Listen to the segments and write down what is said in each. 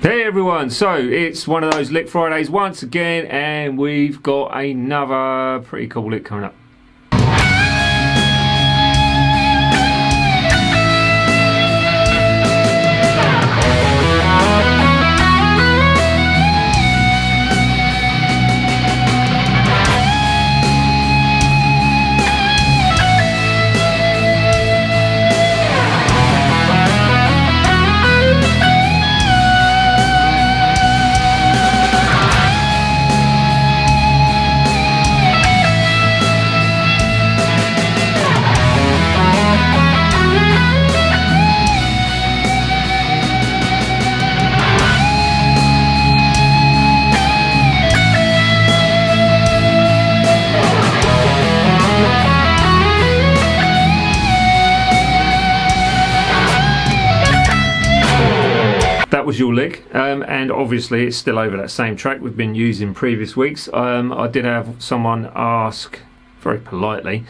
Hey everyone, so it's one of those Lick Fridays once again, and we've got another pretty cool lick coming up. That was your lick, and obviously it's still over that same track we've been using previous weeks. I did have someone ask very politely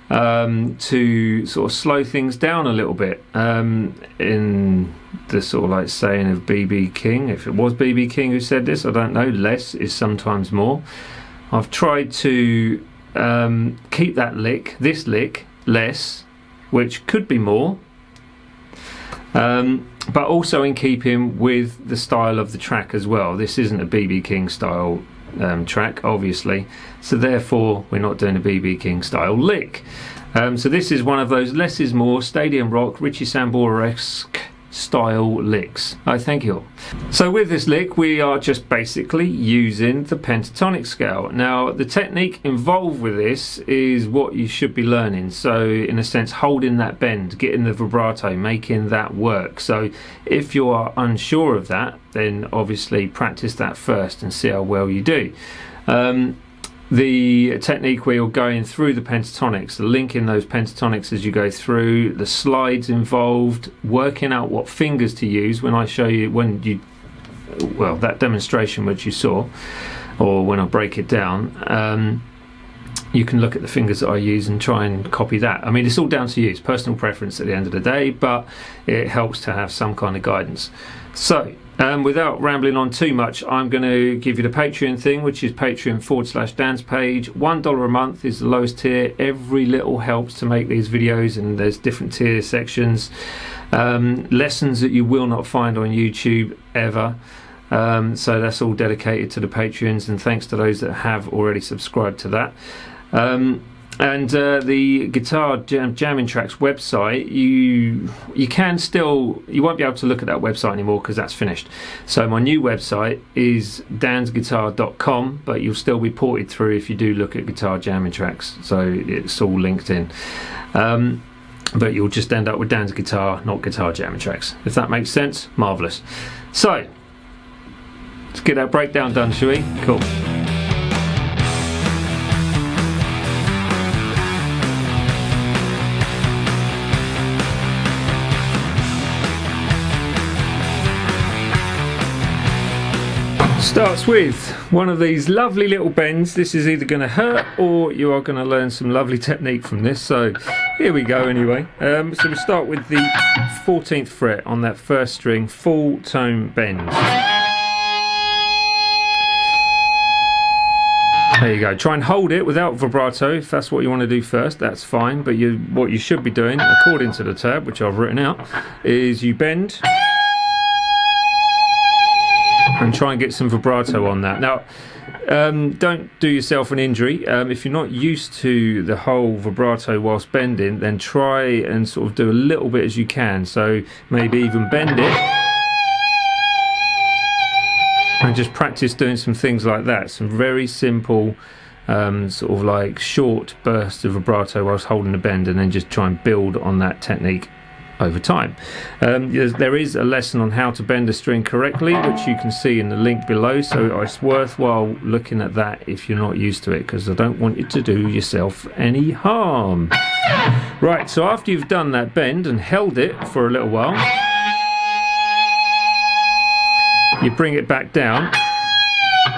to sort of slow things down a little bit, in the sort of like saying of BB King. If it was BB King who said this, I don't know. Less is sometimes more. I've tried to keep that lick, this lick, less, which could be more. But also in keeping with the style of the track as well. This isn't a BB King style track, obviously, so therefore we're not doing a BB King style lick. So this is one of those less is more, stadium rock, Richie Sambora-esque style licks. I thank you all. So with this lick we are just basically using the pentatonic scale. Now the technique involved with this is what you should be learning, so in a sense holding that bend, getting the vibrato, making that work. So if you are unsure of that, then obviously practice that first and see how well you do. The technique where you're going through the pentatonics, linking those pentatonics as you go through, the slides involved, working out what fingers to use when I show you, well, that demonstration which you saw, or when I break it down, you can look at the fingers that I use and try and copy that. I mean, it's all down to you, it's personal preference at the end of the day, but it helps to have some kind of guidance. So without rambling on too much, I'm going to give you the Patreon thing, which is patreon.com/Dan's page. $1 a month is the lowest tier. Every little helps to make these videos, and there's different tier sections. Lessons that you will not find on YouTube ever. So that's all dedicated to the Patreons, and thanks to those that have already subscribed to that. And the Guitar Jamming Tracks website, you can still, you won't be able to look at that website anymore because that's finished. So my new website is dansguitar.com, but you'll still be ported through if you do look at Guitar Jamming Tracks, so it's all linked in. But you'll just end up with Dan's Guitar, not Guitar Jamming Tracks. If that makes sense, marvellous. So let's get that breakdown done, shall we? Cool. Starts with one of these lovely little bends. This is either going to hurt or you are going to learn some lovely technique from this. So here we go anyway. So we start with the 14th fret on that first string, full tone bend. There you go. Try and hold it without vibrato if that's what you want to do first, that's fine. But what you should be doing, according to the tab, which I've written out, is you bend and try and get some vibrato on that. Now, don't do yourself an injury. If you're not used to the whole vibrato whilst bending, then try and sort of do a little bit as you can. So maybe even bend it and just practice doing some things like that. Some very simple sort of like short bursts of vibrato whilst holding the bend, and then just try and build on that technique over time. There is a lesson on how to bend a string correctly, which you can see in the link below, so it's worthwhile looking at that if you're not used to it, because I don't want you to do yourself any harm. Right, so after you've done that bend and held it for a little while, you bring it back down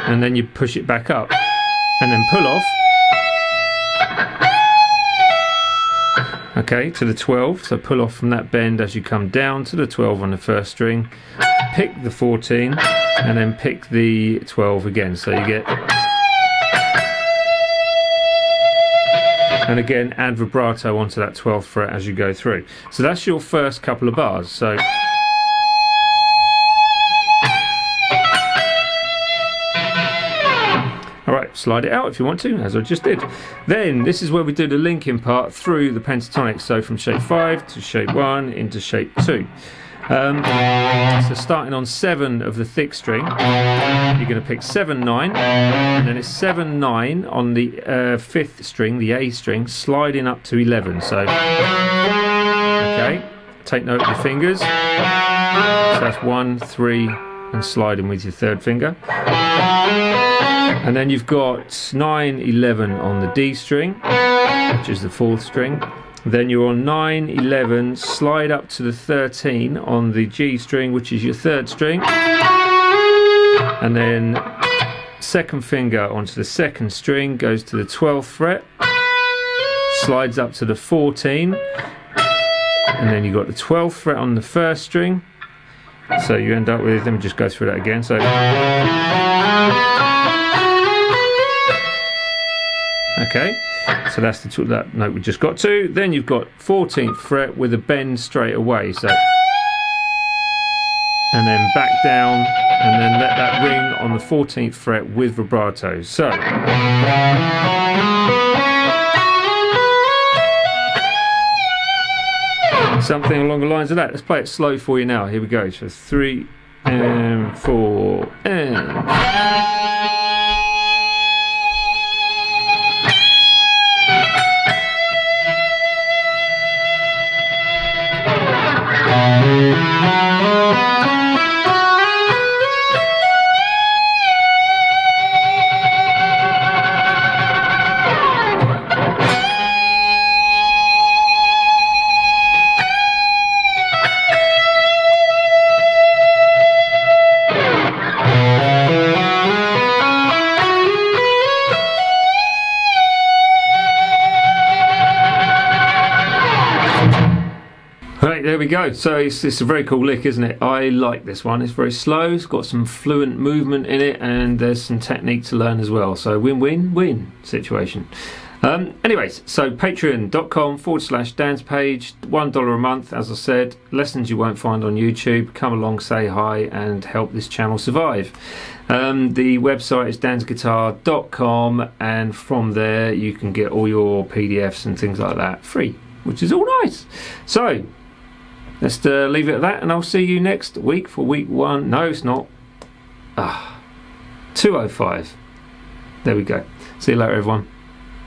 and then you push it back up and then pull off, okay, to the 12. So pull off from that bend as you come down to the 12 on the first string, pick the 14 and then pick the 12 again, so you get, and again add vibrato onto that 12th fret as you go through. So that's your first couple of bars. So alright, slide it out if you want to, as I just did. Then this is where we do the linking part through the pentatonic, so from shape 5 to shape 1 into shape 2. So starting on 7 of the thick string, you're going to pick 7, 9, and then it's 7, 9 on the 5th string, the A string, sliding up to 11. So, okay, take note of your fingers. So that's 1, 3, and sliding with your 3rd finger. And then you've got 9, 11 on the D string, which is the 4th string. Then you're on 9, 11, slide up to the 13 on the G string, which is your 3rd string. And then 2nd finger onto the 2nd string, goes to the 12th fret, slides up to the 14. And then you've got the 12th fret on the 1st string. So you end up with, let me just go through that again. So, okay, so that's that note we just got to. Then you've got 14th fret with a bend straight away. So, and then back down, and then let that ring on the 14th fret with vibrato. So, something along the lines of that. Let's play it slow for you now. Here we go. So 3 and 4 and. Right, there we go. So it's a very cool lick, isn't it? I like this one. It's very slow, it's got some fluent movement in it, and there's some technique to learn as well. So win-win-win situation. Anyways, so patreon.com/Dan's Page, $1 a month, as I said. Lessons you won't find on YouTube. Come along, say hi, and help this channel survive. The website is dansguitar.com, and from there you can get all your PDFs and things like that free, which is all nice. So let's leave it at that, and I'll see you next week for week 1. No, it's not. 205. There we go. See you later, everyone.